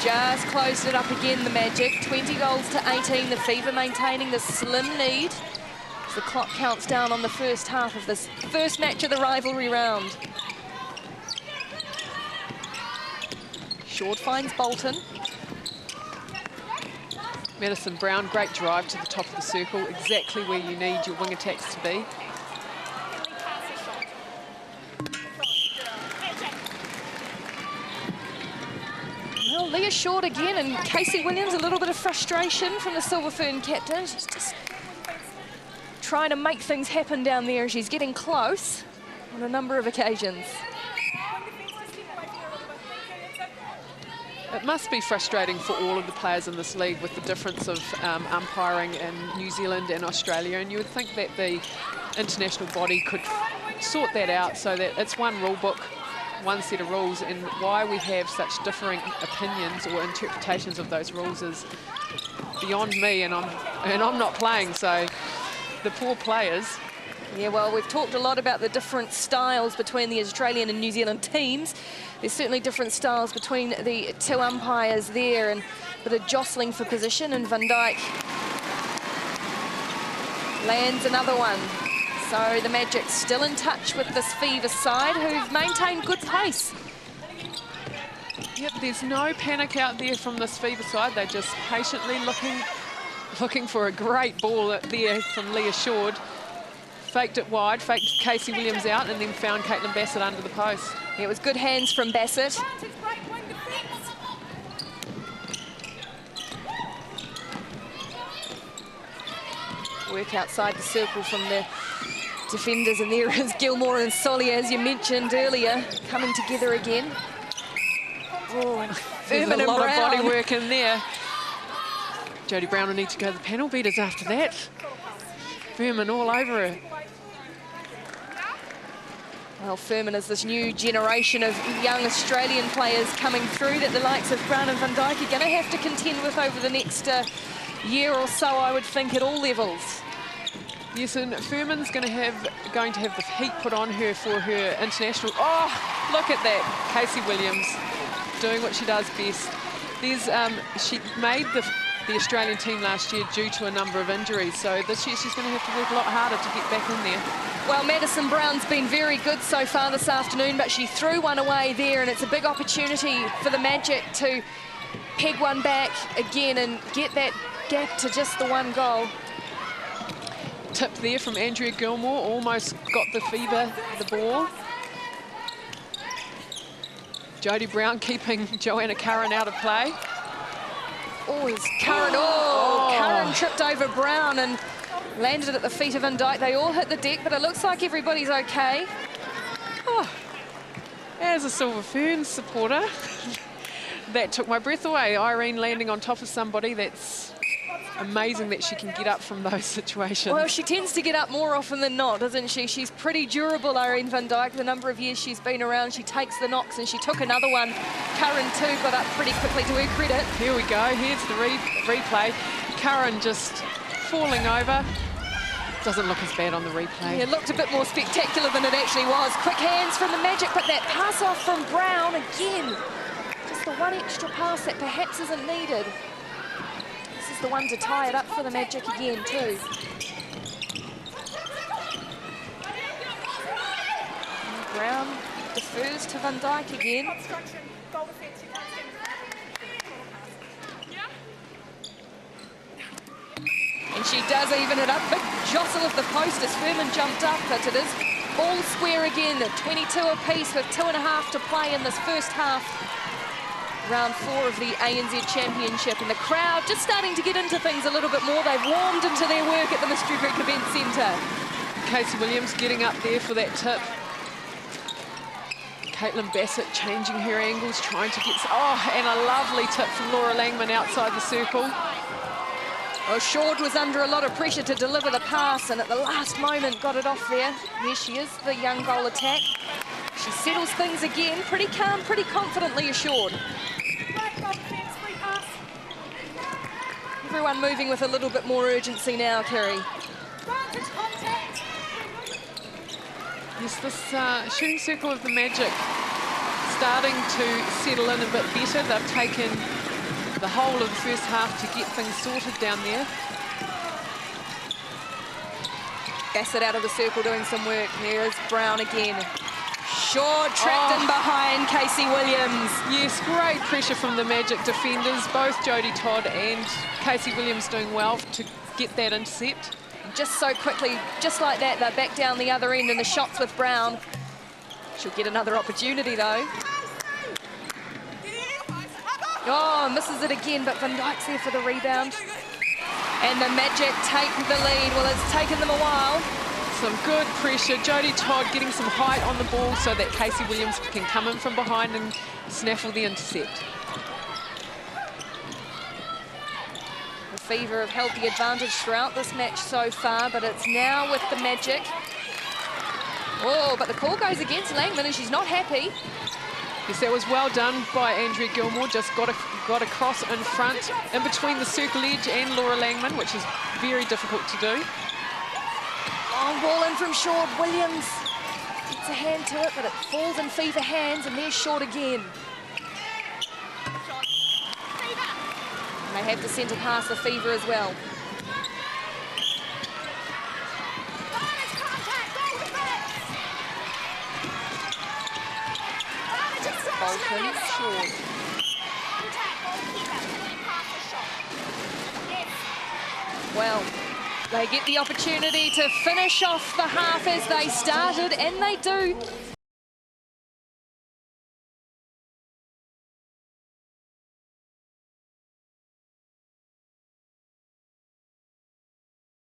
just closed it up again, the Magic. 20 goals to 18. The Fever maintaining the slim lead as the clock counts down on the first half of this first match of the rivalry round. Short finds Bolton. Madison Brown, great drive to the top of the circle, exactly where you need your wing attacks to be. Well, Leah Short again, and Casey Williams, a little bit of frustration from the Silver Fern captain. She's just trying to make things happen down there. She's getting close on a number of occasions. It must be frustrating for all of the players in this league with the difference of umpiring in New Zealand and Australia, and you would think that the international body could sort that out so that it's one rule book, one set of rules, and why we have such differing opinions or interpretations of those rules is beyond me, and I'm not playing, so the poor players. Yeah, well, we've talked a lot about the different styles between the Australian and New Zealand teams. There's certainly different styles between the two umpires there, and a bit of jostling for position, and Van Dijk lands another one. So the Magic still in touch with this Fever side, who've maintained good pace. Yep, there's no panic out there from this Fever side. They're just patiently looking for a great ball there from Leah Short. Faked it wide, faked Casey Williams out, and then found Caitlin Bassett under the post. It was good hands from Bassett. Work outside the circle from the defenders, and there is Gilmore and Solly, as you mentioned earlier, coming together again. Oh, and there's a lot Brown. of body work in there. Jodie Brown will need to go to the panel beaters after that. Furman all over her. Well, Furman is this new generation of young Australian players coming through that the likes of Brown and Van Dijk are going to have to contend with over the next year or so, I would think, at all levels. Yes, and Furman's going to have the heat put on her for her international. Oh, look at that, Casey Williams doing what she does best. She made the Australian team last year due to a number of injuries, so this year she's going to have to work a lot harder to get back in there. Well, Madison Brown's been very good so far this afternoon, but she threw one away there, and it's a big opportunity for the Magic to peg one back again and get that gap to just the one goal. Tip there from Andrea Gilmore, almost got the Fever the ball. Jodie Brown keeping Joanna Curran out of play. Oh, it's Curran. Curran tripped over Brown and landed at the feet of Van Dijk. They all hit the deck, but it looks like everybody's okay. Oh, as a Silver Ferns supporter, that took my breath away. Irene landing on top of somebody, that's amazing that she can get up from those situations. Well, she tends to get up more often than not, doesn't she? She's pretty durable, Irene Van Dijk. The number of years she's been around, she takes the knocks, and she took another one. Curran, too, got up pretty quickly, to her credit. Here we go. Here's the replay. Curran just falling over. Doesn't look as bad on the replay. Yeah, it looked a bit more spectacular than it actually was. Quick hands from the Magic, but that pass off from Brown again. Just the one extra pass that perhaps isn't needed. This is the one to tie it up for the Magic again, too. And Brown defers to Van Dijk again. And she does even it up. Big jostle of the post as Furman jumped up, but it is all square again. 22 apiece with 2.5 to play in this first half. Round 4 of the ANZ Championship, and the crowd just starting to get into things a little bit more. They've warmed into their work at the Mystery Creek Event Centre. Casey Williams getting up there for that tip. Caitlin Bassett changing her angles, trying to get... Oh, and a lovely tip from Laura Langman outside the circle. Well, Short was under a lot of pressure to deliver the pass, and at the last moment got it off there. There she is, the young goal attack. She settles things again, pretty calm, pretty confidently assured. Everyone moving with a little bit more urgency now, Kerry. Yes, this shooting circle of the Magic starting to settle in a bit better. They've taken the whole of the first half to get things sorted down there. Bassett out of the circle doing some work. Here's Brown again. Shaw trapped in behind Casey Williams. Yes, great pressure from the Magic defenders. Both Jodie Todd and Casey Williams doing well to get that intercept. Just so quickly, just like that, they're back down the other end, and the shots with Brown. She'll get another opportunity, though. Oh, misses it again, but Van Dijk's there for the rebound. And the Magic take the lead. Well, it's taken them a while. Some good pressure. Jodie Todd getting some height on the ball so that Casey Williams can come in from behind and snaffle the intercept. The Fever have held the advantage throughout this match so far, but it's now with the Magic. Oh, but the call goes against Langman, and she's not happy. Yes, that was well done by Andrea Gilmore. Just got across in front, in between the circle edge and Laura Langman, which is very difficult to do. Oh, ball in from short. Williams gets a hand to it, but it falls in Fever hands, and there's short again. And they have to centre past the Fever as well. Bolton, short. Well, they get the opportunity to finish off the half as they started, and they do.